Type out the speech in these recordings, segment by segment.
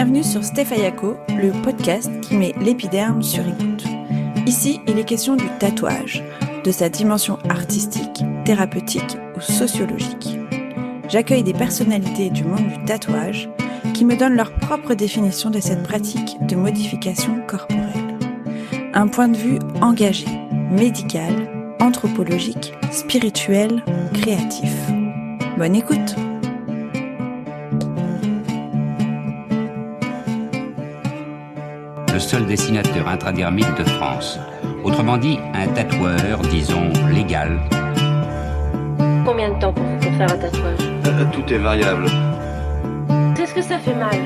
Bienvenue sur Stéphayako, le podcast qui met l'épiderme sur écoute. Ici, il est question du tatouage, de sa dimension artistique, thérapeutique ou sociologique. J'accueille des personnalités du monde du tatouage qui me donnent leur propre définition de cette pratique de modification corporelle. Un point de vue engagé, médical, anthropologique, spirituel, créatif. Bonne écoute! Le seul dessinateur intradermique de France. Autrement dit, un tatoueur, disons, légal. Combien de temps pour faire un tatouage? Tout est variable. Est-ce que ça fait mal?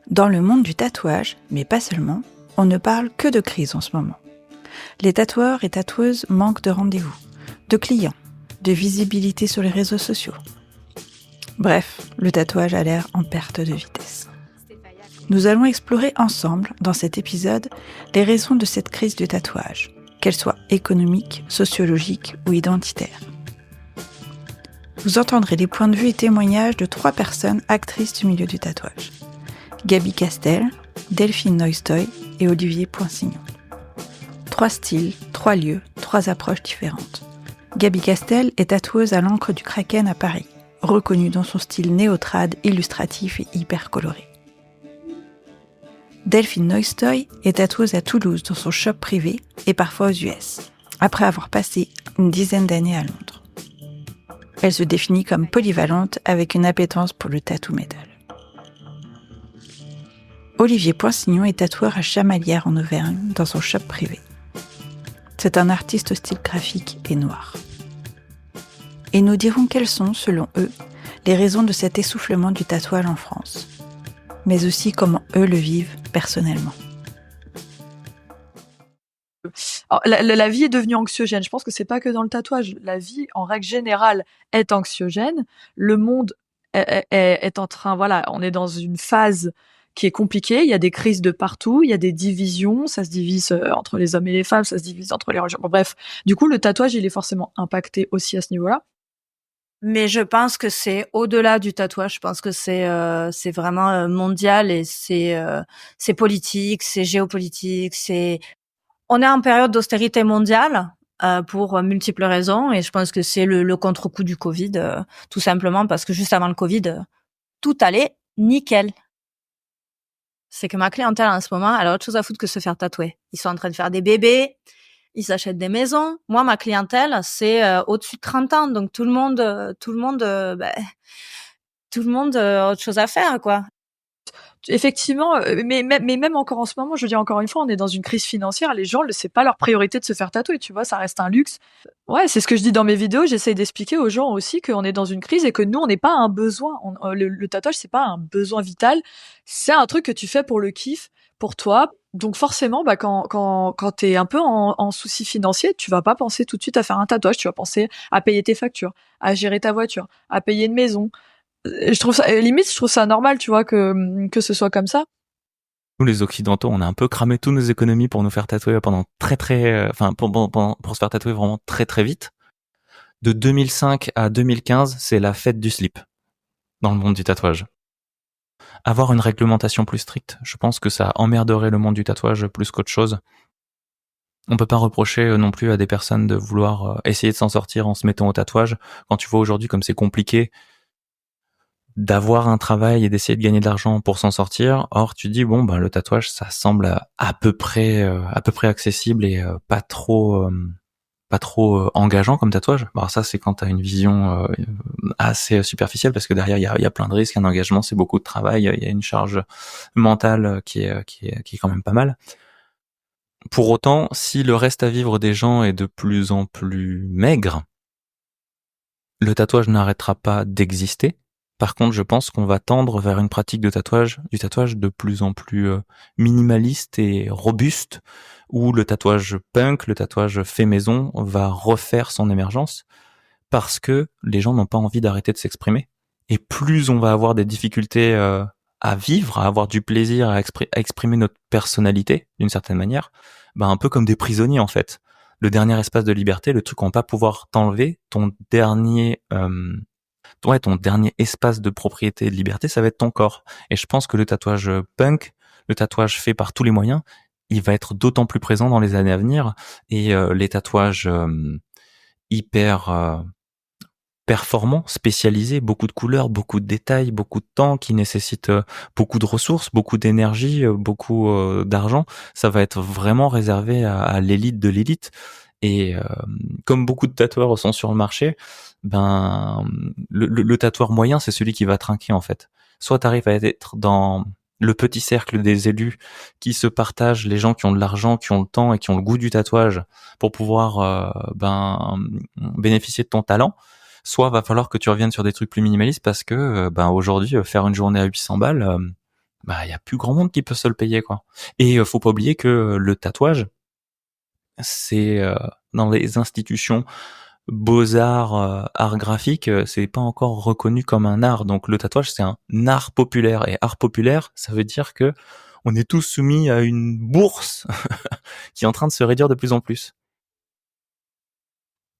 Dans le monde du tatouage, mais pas seulement, on ne parle que de crise en ce moment. Les tatoueurs et tatoueuses manquent de rendez-vous, de clients, de visibilité sur les réseaux sociaux. Bref, le tatouage a l'air en perte de vitesse. Nous allons explorer ensemble, dans cet épisode, les raisons de cette crise du tatouage, qu'elle soit économique, sociologique ou identitaire. Vous entendrez les points de vue et témoignages de 3 personnes actrices du milieu du tatouage. Gaby Castel, Delphine Neustoy et Olivier Poinsignon. 3 styles, 3 lieux, 3 approches différentes. Gaby Castel est tatoueuse à l'encre du Kraken à Paris, reconnue dans son style néo-trad, illustratif et hyper coloré. Delphine Neustoy est tatoueuse à Toulouse dans son shop privé et parfois aux US, après avoir passé une dizaine d'années à Londres. Elle se définit comme polyvalente avec une appétence pour le tattoo metal. Olivier Poinsignon est tatoueur à Chamalières en Auvergne, dans son shop privé. C'est un artiste au style graphique et noir. Et nous dirons quelles sont, selon eux, les raisons de cet essoufflement du tatouage en France, mais aussi comment eux le vivent personnellement. Alors, la vie est devenue anxiogène. Je pense que c'est pas que dans le tatouage. La vie, en règle générale, est anxiogène. Le monde est en train, on est dans une phase qui est compliqué, il y a des crises de partout, il y a des divisions, ça se divise entre les hommes et les femmes, ça se divise entre les religions. Bon, bref, du coup, le tatouage, il est forcément impacté aussi à ce niveau-là. Mais je pense que c'est au-delà du tatouage. Je pense que c'est vraiment mondial et c'est politique, c'est géopolitique, on est en période d'austérité mondiale pour multiples raisons et je pense que c'est le contre-coup du Covid, tout simplement parce que juste avant le Covid, tout allait nickel. C'est que ma clientèle en ce moment, elle a autre chose à foutre que se faire tatouer. Ils sont en train de faire des bébés, ils s'achètent des maisons. Moi, ma clientèle, c'est au-dessus de 30 ans, donc tout le monde a autre chose à faire, quoi. Effectivement, mais même encore en ce moment, je veux dire encore une fois, on est dans une crise financière, les gens, c'est pas leur priorité de se faire tatouer, tu vois, ça reste un luxe. Ouais, c'est ce que je dis dans mes vidéos, j'essaye d'expliquer aux gens aussi qu'on est dans une crise et que nous, on n'est pas un besoin. Le tatouage, c'est pas un besoin vital, c'est un truc que tu fais pour le kiff, pour toi. Donc forcément, quand t'es un peu en souci financier, tu vas pas penser tout de suite à faire un tatouage, tu vas penser à payer tes factures, à gérer ta voiture, à payer une maison. Je trouve ça normal, tu vois, que ce soit comme ça. Nous, les Occidentaux, on a un peu cramé tous nos économies pour nous faire tatouer pendant pour se faire tatouer vraiment très très vite. De 2005 à 2015, c'est la fête du slip dans le monde du tatouage. Avoir une réglementation plus stricte, je pense que ça emmerderait le monde du tatouage plus qu'autre chose. On peut pas reprocher non plus à des personnes de vouloir essayer de s'en sortir en se mettant au tatouage. Quand tu vois aujourd'hui comme c'est compliqué d'avoir un travail et d'essayer de gagner de l'argent pour s'en sortir. Or, tu dis le tatouage, ça semble à peu près accessible et pas trop engageant comme tatouage. Alors ça, c'est quand t'as une vision assez superficielle parce que derrière il y a plein de risques. Un engagement, c'est beaucoup de travail. Il y a une charge mentale qui est quand même pas mal. Pour autant, si le reste à vivre des gens est de plus en plus maigre, le tatouage n'arrêtera pas d'exister. Par contre, je pense qu'on va tendre vers une pratique du tatouage de plus en plus minimaliste et robuste, où le tatouage punk, le tatouage fait maison, va refaire son émergence, parce que les gens n'ont pas envie d'arrêter de s'exprimer. Et plus on va avoir des difficultés à vivre, à avoir du plaisir, à exprimer notre personnalité d'une certaine manière, un peu comme des prisonniers en fait. Le dernier espace de liberté, le truc qu'on va pas pouvoir t'enlever, ton dernier espace de propriété et de liberté, ça va être ton corps. Et je pense que le tatouage punk, le tatouage fait par tous les moyens, il va être d'autant plus présent dans les années à venir. Et les tatouages hyper performants, spécialisés, beaucoup de couleurs, beaucoup de détails, beaucoup de temps, qui nécessitent beaucoup de ressources, beaucoup d'énergie, beaucoup d'argent, ça va être vraiment réservé à l'élite de l'élite. Et comme beaucoup de tatoueurs sont sur le marché, le tatoueur moyen, c'est celui qui va trinquer en fait. Soit t'arrives à être dans le petit cercle des élus qui se partagent, les gens qui ont de l'argent, qui ont le temps et qui ont le goût du tatouage pour pouvoir bénéficier de ton talent. Soit va falloir que tu reviennes sur des trucs plus minimalistes parce que aujourd'hui faire une journée à 800 balles, y a plus grand monde qui peut se le payer quoi. Et faut pas oublier que le tatouage, c'est dans les institutions beaux-arts, art graphique, c'est pas encore reconnu comme un art. Donc le tatouage, c'est un art populaire. Et art populaire, ça veut dire que on est tous soumis à une bourse qui est en train de se réduire de plus en plus.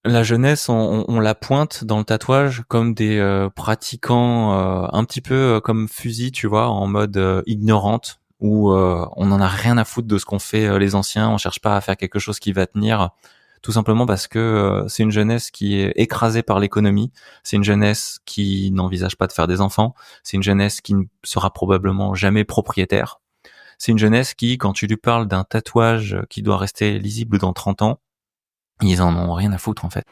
La jeunesse, on la pointe dans le tatouage comme des pratiquants un petit peu comme fusil, tu vois, en mode ignorante, où on en a rien à foutre de ce qu'ont fait les anciens, on cherche pas à faire quelque chose qui va tenir, tout simplement parce que c'est une jeunesse qui est écrasée par l'économie, c'est une jeunesse qui n'envisage pas de faire des enfants, c'est une jeunesse qui ne sera probablement jamais propriétaire, c'est une jeunesse qui, quand tu lui parles d'un tatouage qui doit rester lisible dans 30 ans, ils en ont rien à foutre en fait.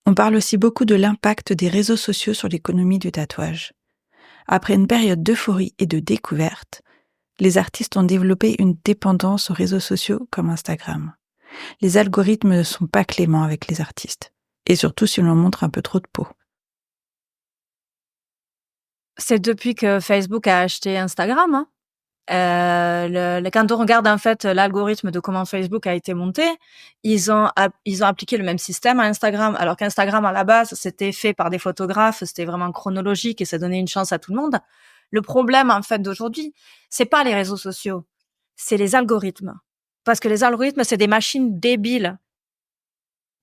On parle aussi beaucoup de l'impact des réseaux sociaux sur l'économie du tatouage. Après une période d'euphorie et de découverte, les artistes ont développé une dépendance aux réseaux sociaux comme Instagram. Les algorithmes ne sont pas cléments avec les artistes, et surtout si l'on montre un peu trop de peau. C'est depuis que Facebook a acheté Instagram, hein. Quand on regarde en fait l'algorithme de comment Facebook a été monté, ils ont appliqué le même système à Instagram, alors qu'Instagram à la base c'était fait par des photographes, c'était vraiment chronologique et ça donnait une chance à tout le monde. Le problème en fait d'aujourd'hui, c'est pas les réseaux sociaux, c'est les algorithmes. Parce que les algorithmes, c'est des machines débiles.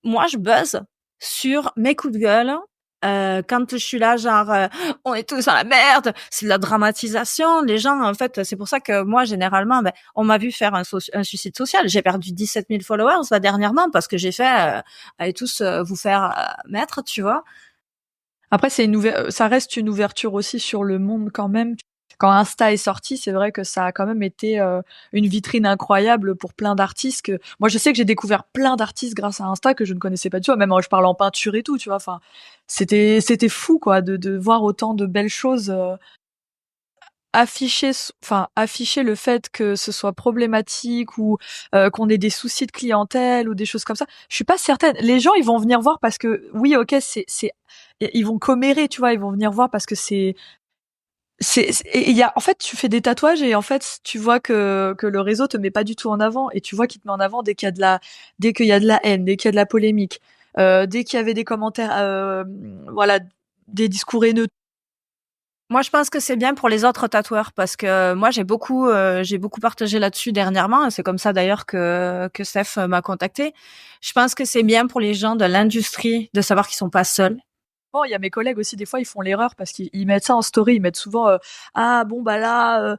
Moi, je buzz sur mes coups de gueule. Quand je suis là, genre, on est tous dans la merde, c'est de la dramatisation. Les gens, en fait, c'est pour ça que moi, généralement, on m'a vu faire un suicide social. J'ai perdu 17 000 followers là, dernièrement parce que j'ai fait, allez tous vous faire mettre, tu vois. Après, ça reste une ouverture aussi sur le monde quand même. Quand Insta est sorti, c'est vrai que ça a quand même été une vitrine incroyable pour plein d'artistes. Moi, je sais que j'ai découvert plein d'artistes grâce à Insta que je ne connaissais pas du tout. Même je parle en peinture et tout, tu vois. Enfin, c'était fou quoi de voir autant de belles choses afficher le fait que ce soit problématique ou qu'on ait des soucis de clientèle ou des choses comme ça. Je suis pas certaine. Les gens, ils vont venir voir parce que oui, ok, ils vont commérer, tu vois. Ils vont venir voir parce que et il y a, en fait, tu fais des tatouages et en fait, tu vois que le réseau te met pas du tout en avant et tu vois qu'il te met en avant dès qu'il y a de la haine, dès qu'il y a de la polémique, dès qu'il y avait des commentaires, voilà, des discours haineux. Moi, je pense que c'est bien pour les autres tatoueurs parce que moi, j'ai beaucoup partagé là-dessus dernièrement. Et c'est comme ça d'ailleurs que Steph m'a contacté. Je pense que c'est bien pour les gens de l'industrie de savoir qu'ils sont pas seuls. Bon, il y a mes collègues aussi, des fois, ils font l'erreur parce qu'ils mettent ça en story. Ils mettent souvent ah bon bah là,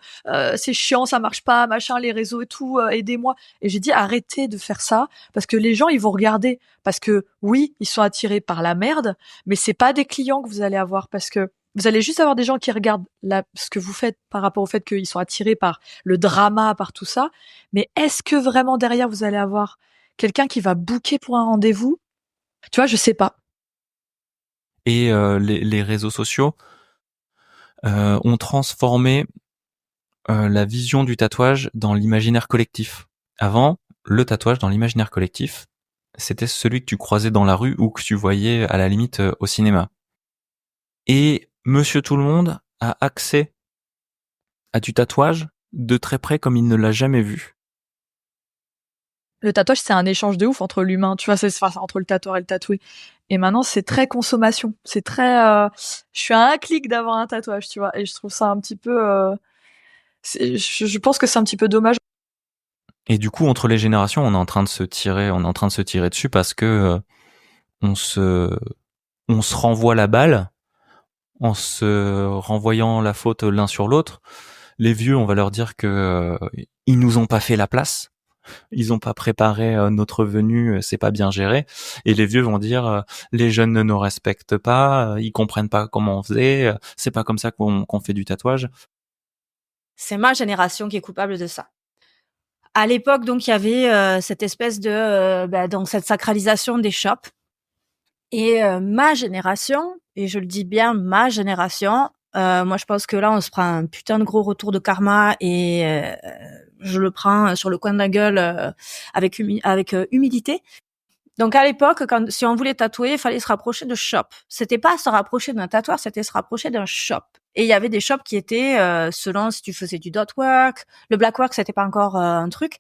c'est chiant, ça marche pas, machin, les réseaux et tout, aidez-moi. Et j'ai dit arrêtez de faire ça parce que les gens ils vont regarder parce que oui, ils sont attirés par la merde, mais c'est pas des clients que vous allez avoir parce que vous allez juste avoir des gens qui regardent ce que vous faites par rapport au fait qu'ils sont attirés par le drama, par tout ça. Mais est-ce que vraiment derrière vous allez avoir quelqu'un qui va booker pour un rendez-vous? Tu vois, je sais pas. Et les réseaux sociaux ont transformé la vision du tatouage dans l'imaginaire collectif. Avant, le tatouage dans l'imaginaire collectif, c'était celui que tu croisais dans la rue ou que tu voyais à la limite au cinéma. Et Monsieur Tout-le-Monde a accès à du tatouage de très près comme il ne l'a jamais vu. Le tatouage, c'est un échange de ouf entre l'humain, tu vois, entre le tatoueur et le tatoué. Et maintenant, c'est très consommation. C'est très, je suis à un clic d'avoir un tatouage, tu vois. Et je trouve ça un petit peu, je pense que c'est un petit peu dommage. Et du coup, entre les générations, on est en train de se tirer dessus parce que on se renvoie la balle en se renvoyant la faute l'un sur l'autre. Les vieux, on va leur dire que ils nous ont pas fait la place. Ils ont pas préparé notre venue, c'est pas bien géré. Et les vieux vont dire les jeunes ne nous respectent pas, ils comprennent pas comment on faisait, c'est pas comme ça qu'on fait du tatouage. C'est ma génération qui est coupable de ça. À l'époque, donc, il y avait cette espèce de donc cette sacralisation des shops. Et ma génération, et je le dis bien ma génération, moi je pense que là on se prend un putain de gros retour de karma et je le prends sur le coin de la gueule avec humilité. Donc à l'époque, si on voulait tatouer, il fallait se rapprocher de shop. C'était pas se rapprocher d'un tatoueur, c'était se rapprocher d'un shop. Et il y avait des shops qui étaient selon si tu faisais du dot work, le black work c'était pas encore un truc.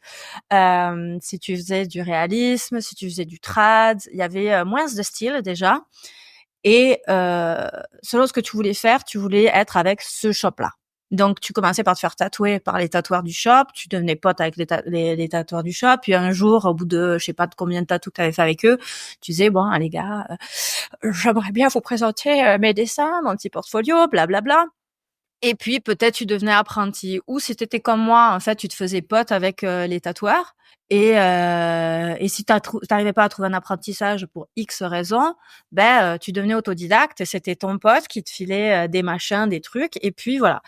Si tu faisais du réalisme, si tu faisais du trad, il y avait moins de styles déjà. Et selon ce que tu voulais faire, tu voulais être avec ce shop-là. Donc, tu commençais par te faire tatouer par les tatoueurs du shop, tu devenais pote avec les tatoueurs du shop, puis un jour, au bout de, je sais pas de combien de tatous que tu avais fait avec eux, tu disais, bon, les gars, j'aimerais bien vous présenter mes dessins, mon petit portfolio, blablabla. Et puis, peut-être tu devenais apprenti. Ou si tu étais comme moi, en fait, tu te faisais pote avec les tatoueurs. Et si t'arrivais pas à trouver un apprentissage pour X raisons, tu devenais autodidacte et c'était ton pote qui te filait des machins, des trucs. Et puis voilà.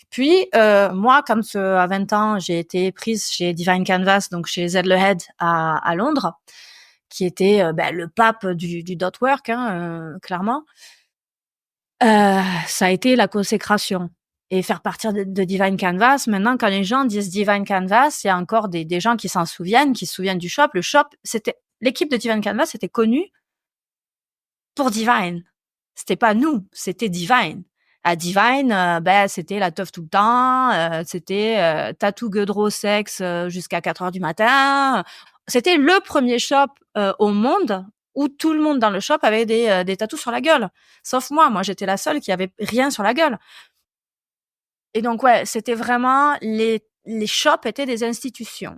Puis moi, quand à 20 ans, j'ai été prise chez Divine Canvas, donc chez Z Le Head à Londres, qui était le pape du dot work, clairement. Ça a été la consécration. Et faire partir de Divine Canvas, maintenant, quand les gens disent Divine Canvas, il y a encore des gens qui s'en souviennent, qui se souviennent du shop. Le shop, l'équipe de Divine Canvas était connue pour Divine. C'était pas nous, c'était Divine. À Divine, c'était la teuf tout le temps, c'était tatou gueudreau sexe jusqu'à 4 heures du matin. C'était le premier shop au monde où tout le monde dans le shop avait des tatous sur la gueule. Sauf moi j'étais la seule qui avait rien sur la gueule. Et donc ouais, c'était vraiment les shops étaient des institutions.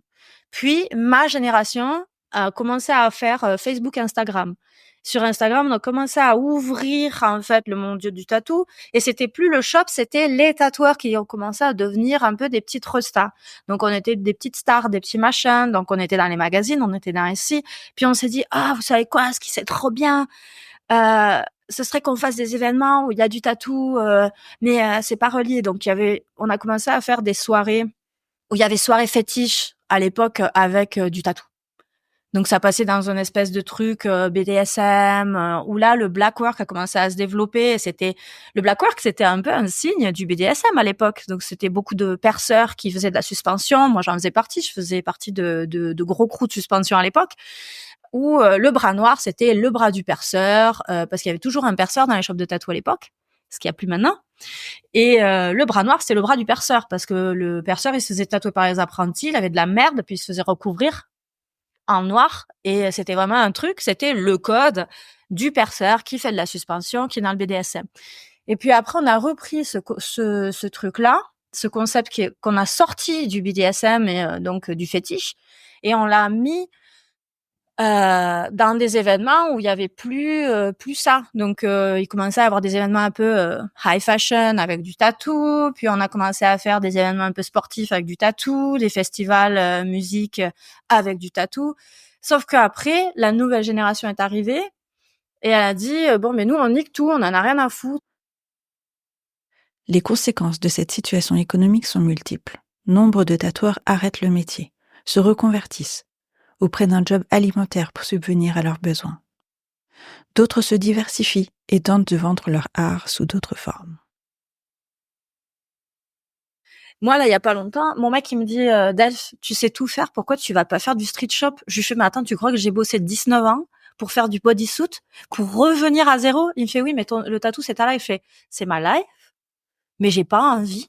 Puis ma génération a commencé à faire Facebook, Instagram. Sur Instagram, on a commencé à ouvrir en fait le monde du tatou et c'était plus le shop, c'était les tatoueurs qui ont commencé à devenir un peu des petites restas. Donc on était des petites stars, des petits machins, donc on était dans les magazines, on était dans ici, puis on s'est dit vous savez quoi, ce qui c'est trop bien ce serait qu'on fasse des événements où il y a du tatou, mais c'est pas relié. Donc on a commencé à faire des soirées où il y avait soirées fétiches à l'époque avec du tatou. Donc ça passait dans une espèce de truc BDSM où là le black work a commencé à se développer. Le black work, c'était un peu un signe du BDSM à l'époque. Donc c'était beaucoup de perceurs qui faisaient de la suspension. Moi j'en faisais partie. Je faisais partie de gros crews de suspension à l'époque. Où le bras noir, c'était le bras du perceur, parce qu'il y avait toujours un perceur dans les shops de tatou à l'époque, ce qu'il n'y a plus maintenant. Et le bras noir, c'est le bras du perceur, parce que le perceur, il se faisait tatouer par les apprentis, il avait de la merde, puis il se faisait recouvrir en noir, et c'était vraiment un truc, c'était le code du perceur qui fait de la suspension, qui est dans le BDSM. Et puis après, on a repris ce truc-là, ce concept qu'on a sorti du BDSM et donc du fétiche, et on l'a mis dans des événements où il y avait plus ça. Donc il commençait à avoir des événements un peu high fashion avec du tatou, puis on a commencé à faire des événements un peu sportifs avec du tatou, des festivals musique avec du tatou. Sauf qu'après, la nouvelle génération est arrivée et elle a dit bon mais nous on nique tout, on en a rien à foutre. Les conséquences de cette situation économique sont multiples. Nombre de tatoueurs arrêtent le métier, se reconvertissent, ou prennent un job alimentaire pour subvenir à leurs besoins. D'autres se diversifient et tentent de vendre leur art sous d'autres formes. Moi, là, il y a pas longtemps, mon mec, il me dit Delph, tu sais tout faire, pourquoi tu vas pas faire du street shop? Je lui fais, mais attends, tu crois que j'ai bossé 19 ans pour faire du bodysuit, pour revenir à zéro? Il me fait, oui, mais le tatou, c'est ta life. Je fais, c'est ma life, mais j'ai pas envie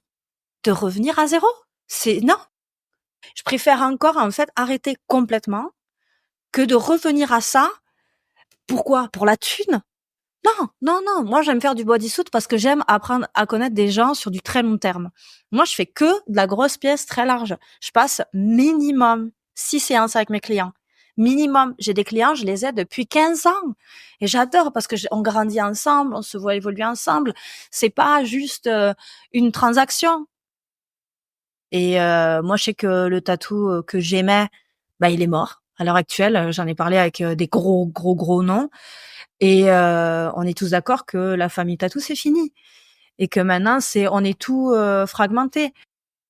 de revenir à zéro. Non. Je préfère encore, en fait, arrêter complètement que de revenir à ça. Pourquoi? Pour la thune? Non. Moi, j'aime faire du bodysuit parce que j'aime apprendre à connaître des gens sur du très long terme. Moi, je fais que de la grosse pièce très large. Je passe minimum 6 séances avec mes clients. Minimum. J'ai des clients, je les ai depuis 15 ans. Et j'adore parce que on grandit ensemble, on se voit évoluer ensemble. C'est pas juste une transaction. Et moi, je sais que le tatou que j'aimais, il est mort. À l'heure actuelle, j'en ai parlé avec des gros noms. Et on est tous d'accord que la famille tatou, c'est fini. Et que maintenant, on est tout fragmenté.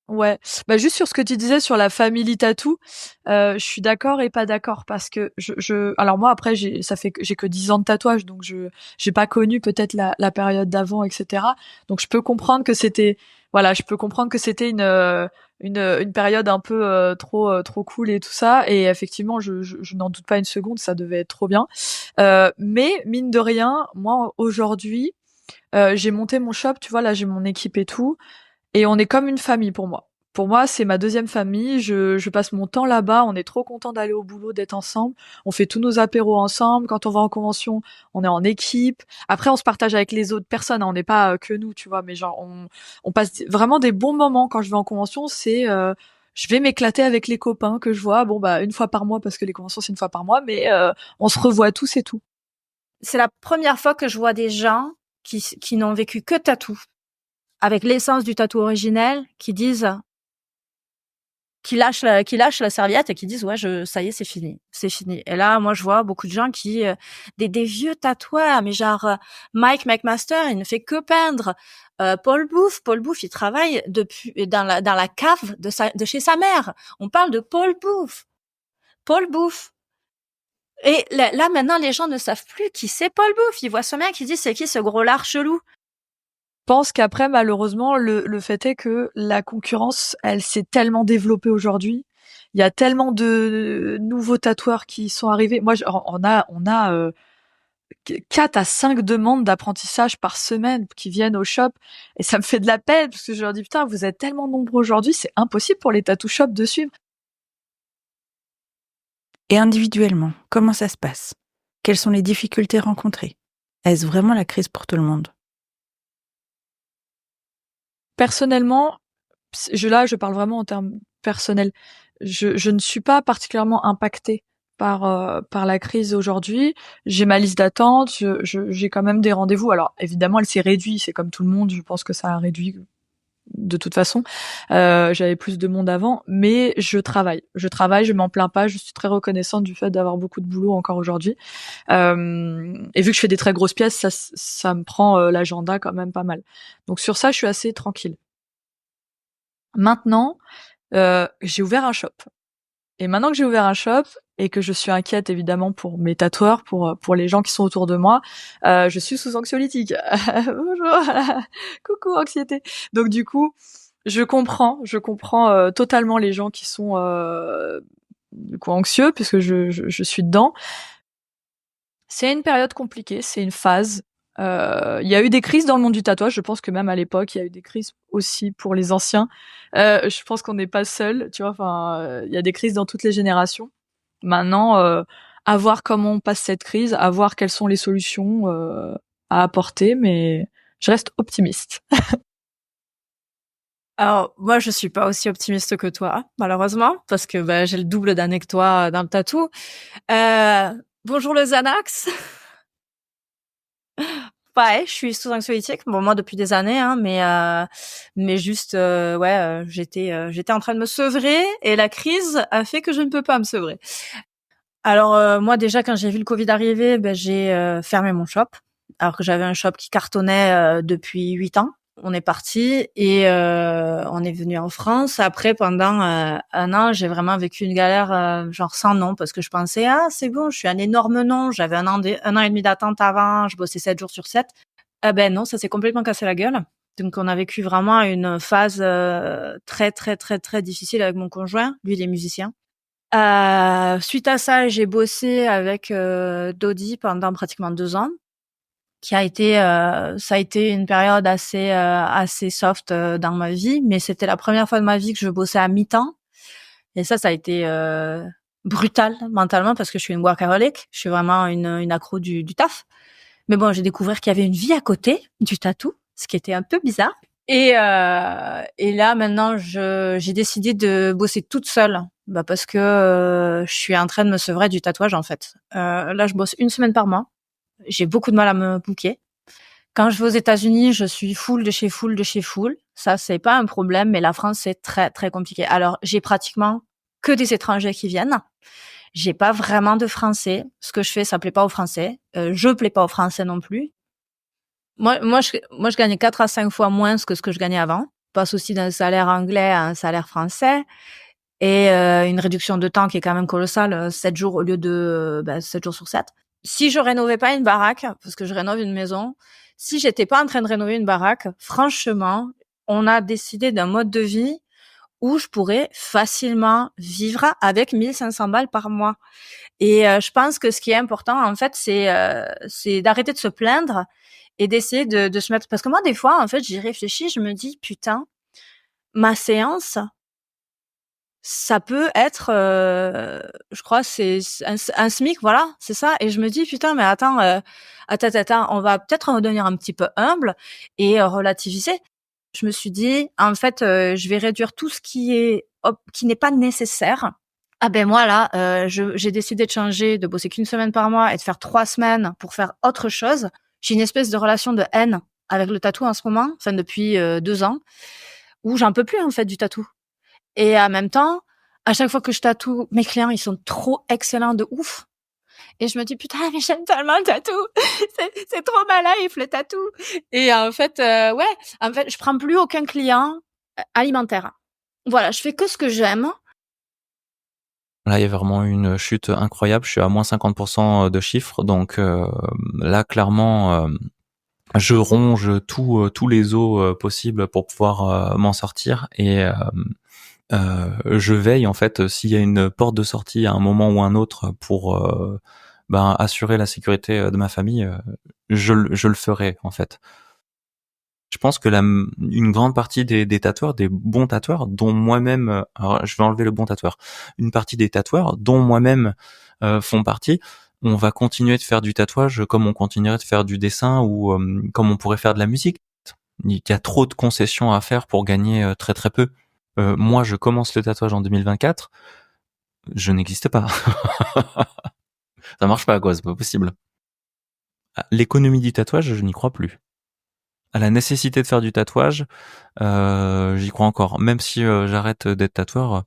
Ouais, juste sur ce que tu disais sur la family tattoo, je suis d'accord et pas d'accord parce que alors moi après j'ai que 10 ans de tatouage donc j'ai pas connu peut-être la période d'avant etc. Donc je peux comprendre que c'était une période un peu trop cool et tout ça et effectivement je n'en doute pas une seconde, ça devait être trop bien. Mais mine de rien, moi aujourd'hui j'ai monté mon shop, tu vois là j'ai mon équipe et tout. Et on est comme une famille pour moi. Pour moi, c'est ma deuxième famille. Je passe mon temps là-bas. On est trop content d'aller au boulot, d'être ensemble. On fait tous nos apéros ensemble. Quand on va en convention, on est en équipe. Après, on se partage avec les autres personnes. On n'est pas que nous, tu vois. Mais genre, on passe vraiment des bons moments quand je vais en convention. Je vais m'éclater avec les copains que je vois. Bon, une fois par mois parce que les conventions c'est une fois par mois. Mais on se revoit tous et tout. C'est la première fois que je vois des gens qui n'ont vécu que tatou, avec l'essence du tatou originel, qui lâchent la serviette et qui disent ça y est, c'est fini. Et là, moi, je vois beaucoup de gens qui des vieux tatoueurs, mais genre Mike McMaster, il ne fait que peindre. Paul Booth, il travaille depuis dans la cave de chez sa mère. On parle de Paul Booth. Et là, maintenant, les gens ne savent plus qui c'est Paul Booth. Ils voient ce mec, ils disent c'est qui ce gros lard chelou. Je pense qu'après, malheureusement, le fait est que la concurrence, elle s'est tellement développée aujourd'hui. Il y a tellement de nouveaux tatoueurs qui sont arrivés. Moi, on a 4 à 5 demandes d'apprentissage par semaine qui viennent au shop. Et ça me fait de la peine parce que je leur dis, putain, vous êtes tellement nombreux aujourd'hui, c'est impossible pour les tattoo shops de suivre. Et individuellement, comment ça se passe? Quelles sont les difficultés rencontrées? Est-ce vraiment la crise pour tout le monde? Personnellement, je parle vraiment en termes personnels. Je ne suis pas particulièrement impactée par la crise aujourd'hui. J'ai ma liste d'attente, j'ai quand même des rendez-vous. Alors évidemment, elle s'est réduite, c'est comme tout le monde, je pense que ça a réduit de toute façon. J'avais plus de monde avant, mais je travaille, je m'en plains pas, je suis très reconnaissante du fait d'avoir beaucoup de boulot encore aujourd'hui. Et vu que je fais des très grosses pièces, ça me prend l'agenda quand même pas mal. Donc sur ça, je suis assez tranquille. Maintenant, j'ai ouvert un shop. Et maintenant que j'ai ouvert un shop et que je suis inquiète évidemment pour mes tatoueurs, pour les gens qui sont autour de moi, je suis sous anxiolytique. Bonjour, coucou anxiété. Donc du coup, je comprends totalement les gens qui sont du coup anxieux puisque je suis dedans. C'est une période compliquée, c'est une phase. Il y a eu des crises dans le monde du tatouage. Je pense que même à l'époque, il y a eu des crises aussi pour les anciens. Je pense qu'on n'est pas seul, tu vois. Enfin, il y a des crises dans toutes les générations. Maintenant, à voir comment on passe cette crise, à voir quelles sont les solutions à apporter, mais je reste optimiste. Alors, moi, je suis pas aussi optimiste que toi, malheureusement, parce que j'ai le double d'années que toi dans le tatou. Bonjour le Xanax. Ouais, je suis sous anxiolytique. Bon, moi depuis des années, hein, mais juste, j'étais en train de me sevrer et la crise a fait que je ne peux pas me sevrer. Alors moi déjà quand j'ai vu le Covid arriver, j'ai fermé mon shop, alors que j'avais un shop qui cartonnait depuis 8 ans. On est parti et on est venu en France. Après, pendant 1 an, j'ai vraiment vécu une galère genre sans nom parce que je pensais c'est bon, je suis un énorme nom. J'avais 1 an et demi d'attente avant. Je bossais 7 jours sur 7. Non, ça s'est complètement cassé la gueule. Donc on a vécu vraiment une phase très très très très difficile avec mon conjoint. Lui, il est musicien. Suite à ça, j'ai bossé avec Dodi pendant pratiquement 2 ans. Ça a été une période assez soft dans ma vie, mais c'était la première fois de ma vie que je bossais à mi-temps. Et ça a été brutale mentalement parce que je suis une workaholic, je suis vraiment une accro du taf. Mais bon, j'ai découvert qu'il y avait une vie à côté du tatou, ce qui était un peu bizarre. Et là maintenant, j'ai décidé de bosser toute seule, parce que je suis en train de me sevrer du tatouage en fait. Là, je bosse 1 semaine par mois. J'ai beaucoup de mal à me booker. Quand je vais aux États-Unis, je suis full de chez full de chez full. Ça, c'est pas un problème, mais la France, c'est très très compliqué. Alors, j'ai pratiquement que des étrangers qui viennent. J'ai pas vraiment de Français. Ce que je fais, ça plaît pas aux Français. Je plais pas aux Français non plus. Moi, je gagnais 4 à 5 fois moins que ce que je gagnais avant. Je passe aussi d'un salaire anglais à un salaire français. Et une réduction de temps qui est quand même colossale, 7 jours au lieu de 7 jours sur 7. Si je rénovais pas une baraque, parce que je rénove une maison, si j'étais pas en train de rénover une baraque, franchement, on a décidé d'un mode de vie où je pourrais facilement vivre avec 1500 balles par mois. Et je pense que ce qui est important, en fait, c'est d'arrêter de se plaindre et d'essayer de se mettre... Parce que moi, des fois, en fait, j'y réfléchis, je me dis, putain, ma séance, ça peut être, je crois, c'est un SMIC, voilà, c'est ça. Et je me dis, putain, mais attends, on va peut-être redevenir un petit peu humble et relativiser. Je me suis dit, en fait, je vais réduire tout ce qui n'est pas nécessaire. Ah ben moi là, j'ai décidé de changer, de bosser qu'1 semaine par mois et de faire 3 semaines pour faire autre chose. J'ai une espèce de relation de haine avec le tatou en ce moment, enfin depuis 2 ans, où j'en peux plus en fait du tatou. Et en même temps, à chaque fois que je tatoue, mes clients, ils sont trop excellents de ouf. Et je me dis, putain, mais j'aime tellement le tatou. C'est trop ma life, le tatou. Et en fait, je prends plus aucun client alimentaire. Voilà, je fais que ce que j'aime. Là, il y a vraiment une chute incroyable. Je suis à moins 50% de chiffres. Donc là, clairement, je ronge tous les os possibles pour pouvoir m'en sortir. Et je veille, en fait, s'il y a une porte de sortie à un moment ou un autre pour assurer la sécurité de ma famille, je le ferai, en fait. Je pense que une grande partie des tatoueurs, des bons tatoueurs, dont moi-même, alors je vais enlever le bon tatoueur, une partie des tatoueurs, dont moi-même font partie, on va continuer de faire du tatouage comme on continuerait de faire du dessin ou comme on pourrait faire de la musique. Il y a trop de concessions à faire pour gagner très très peu. Moi, je commence le tatouage en 2024, je n'existe pas. Ça marche pas, quoi, c'est pas possible. L'économie du tatouage, je n'y crois plus. À la nécessité de faire du tatouage, j'y crois encore. Même si j'arrête d'être tatoueur,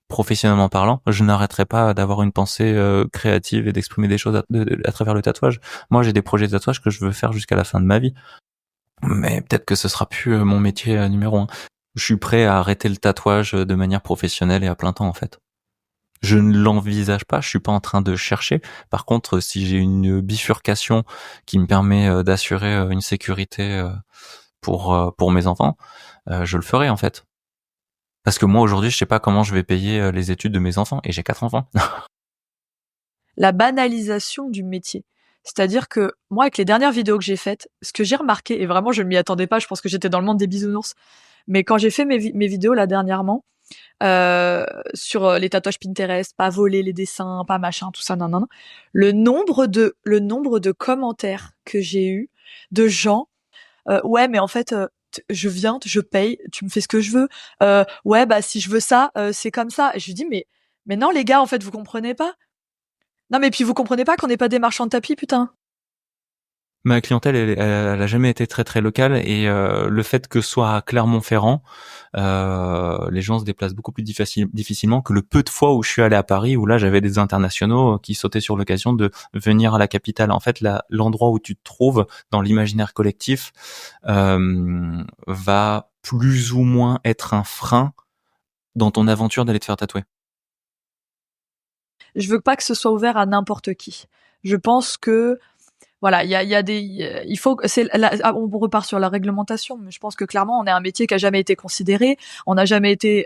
professionnellement parlant, je n'arrêterai pas d'avoir une pensée créative et d'exprimer des choses à travers le tatouage. Moi, j'ai des projets de tatouage que je veux faire jusqu'à la fin de ma vie. Mais peut-être que ce sera plus mon métier numéro 1. Je suis prêt à arrêter le tatouage de manière professionnelle et à plein temps, en fait. Je ne l'envisage pas, je suis pas en train de chercher. Par contre, si j'ai une bifurcation qui me permet d'assurer une sécurité pour mes enfants, je le ferai, en fait. Parce que moi, aujourd'hui, je sais pas comment je vais payer les études de mes enfants, et j'ai 4 enfants. La banalisation du métier. C'est-à-dire que moi, avec les dernières vidéos que j'ai faites, ce que j'ai remarqué, et vraiment je ne m'y attendais pas, je pense que j'étais dans le monde des bisounours, mais quand j'ai fait mes vidéos là dernièrement, sur les tatouages Pinterest, pas voler les dessins, pas machin, tout ça, non. Le nombre de commentaires que j'ai eu de gens, ouais, mais en fait, je viens, je paye, tu me fais ce que je veux. Ouais, bah si je veux ça, c'est comme ça. Et je lui dis, mais non les gars, en fait, vous comprenez pas. Non, mais puis vous comprenez pas qu'on n'est pas des marchands de tapis, putain. Ma clientèle, elle a jamais été très très locale, et le fait que ce soit à Clermont-Ferrand, les gens se déplacent beaucoup plus difficilement que le peu de fois où je suis allé à Paris, où là j'avais des internationaux qui sautaient sur l'occasion de venir à la capitale. En fait, l'endroit où tu te trouves dans l'imaginaire collectif va plus ou moins être un frein dans ton aventure d'aller te faire tatouer. Je veux pas que ce soit ouvert à n'importe qui. Je pense que voilà, il y a des, il faut, on repart sur la réglementation, mais je pense que clairement, on est un métier qui a jamais été considéré, on n'a jamais été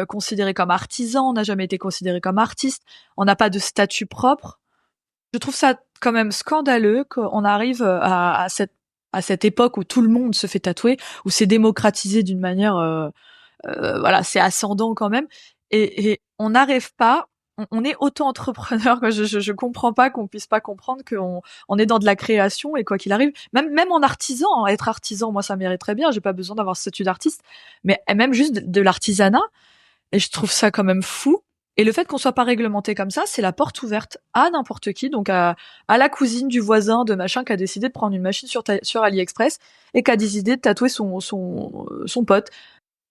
considéré comme artisan, on n'a jamais été considéré comme artiste, on n'a pas de statut propre. Je trouve ça quand même scandaleux qu'on arrive à cette époque où tout le monde se fait tatouer, où c'est démocratisé d'une manière, voilà, c'est ascendant quand même, et on n'arrive pas. On est auto-entrepreneur, quoi. Je comprends pas qu'on puisse pas comprendre on est dans de la création et quoi qu'il arrive, même en artisan, être artisan, moi ça m'irait très bien. J'ai pas besoin d'avoir ce statut d'artiste, mais même juste de l'artisanat. Et je trouve ça quand même fou. Et le fait qu'on soit pas réglementé comme ça, c'est la porte ouverte à n'importe qui, donc à la cousine du voisin de machin qui a décidé de prendre une machine sur AliExpress et qui a décidé de tatouer son pote.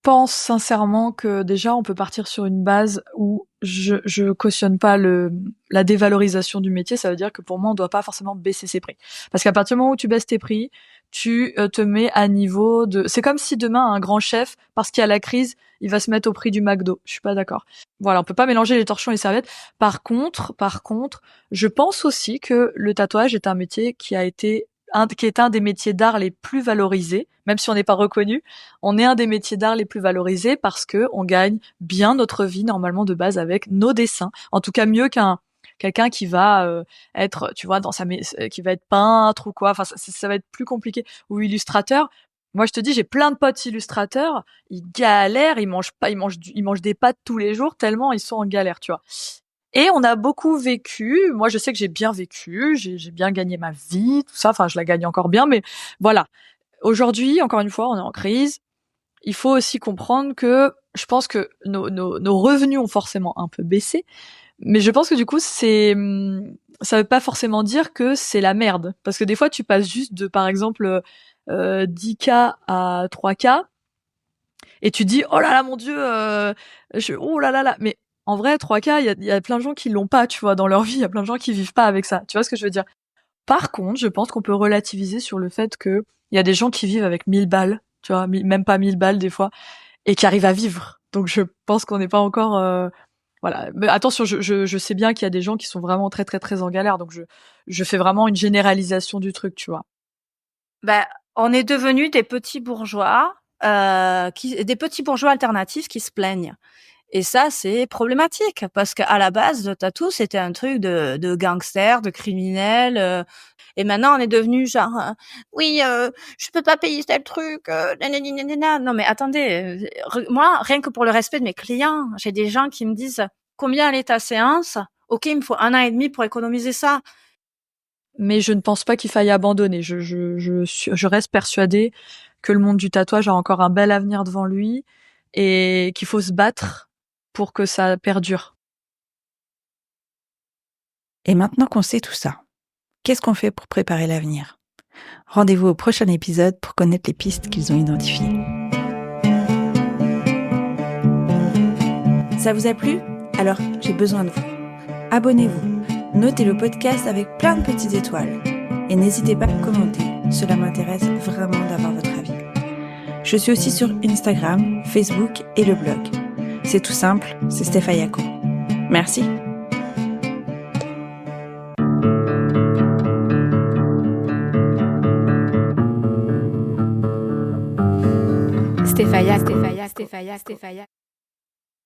Pense sincèrement que déjà on peut partir sur une base où je cautionne pas la dévalorisation du métier. Ça veut dire que pour moi on doit pas forcément baisser ses prix, parce qu'à partir du moment où tu baisses tes prix, tu te mets à niveau de. C'est comme si demain un grand chef, parce qu'il y a la crise, il va se mettre au prix du McDo. Je suis pas d'accord. Voilà, on peut pas mélanger les torchons et les serviettes. Par contre, je pense aussi que le tatouage est un métier qui est un des métiers d'art les plus valorisés, même si on n'est pas reconnu. On est un des métiers d'art les plus valorisés parce que on gagne bien notre vie normalement de base avec nos dessins. En tout cas, mieux quelqu'un qui va être, tu vois, qui va être peintre ou quoi. Enfin, ça va être plus compliqué. Ou illustrateur. Moi, je te dis, j'ai plein de potes illustrateurs. Ils galèrent, ils mangent des pâtes tous les jours tellement ils sont en galère, tu vois. Et on a beaucoup vécu. Moi, je sais que j'ai bien vécu. J'ai bien gagné ma vie, tout ça. Enfin, je la gagne encore bien, mais voilà. Aujourd'hui, encore une fois, on est en crise. Il faut aussi comprendre que je pense que nos revenus ont forcément un peu baissé. Mais je pense que du coup, ça veut pas forcément dire que c'est la merde. Parce que des fois, tu passes juste de, par exemple, 10K à 3K. Et tu dis, oh là là, mon Dieu, oh là là là. Mais en vrai, 3K, il y a plein de gens qui l'ont pas, tu vois, dans leur vie. Il y a plein de gens qui vivent pas avec ça. Tu vois ce que je veux dire? Par contre, je pense qu'on peut relativiser sur le fait que il y a des gens qui vivent avec 1000 balles, tu vois, même pas 1000 balles des fois, et qui arrivent à vivre. Donc je pense qu'on n'est pas encore, voilà. Mais attention, je sais bien qu'il y a des gens qui sont vraiment très très très en galère. Donc je fais vraiment une généralisation du truc, tu vois. Ben, on est devenus des petits bourgeois, des petits bourgeois alternatifs qui se plaignent. Et ça, c'est problématique parce qu'à la base, le tatou, c'était un truc de gangster, de criminel. Et maintenant, on est devenu genre, oui, je peux pas payer tel truc. Nanani, nanana. Non, mais attendez, moi, rien que pour le respect de mes clients, j'ai des gens qui me disent combien elle est ta séance. Ok, il me faut 1 an et demi pour économiser ça. Mais je ne pense pas qu'il faille abandonner. Je reste persuadée que le monde du tatouage a encore un bel avenir devant lui et qu'il faut se battre pour que ça perdure. Et maintenant qu'on sait tout ça, qu'est-ce qu'on fait pour préparer l'avenir ? Rendez-vous au prochain épisode pour connaître les pistes qu'ils ont identifiées. Ça vous a plu ? Alors, j'ai besoin de vous. Abonnez-vous, notez le podcast avec plein de petites étoiles et n'hésitez pas à commenter, cela m'intéresse vraiment d'avoir votre avis. Je suis aussi sur Instagram, Facebook et le blog. C'est tout simple, c'est Stefayako. Merci. Stefaya.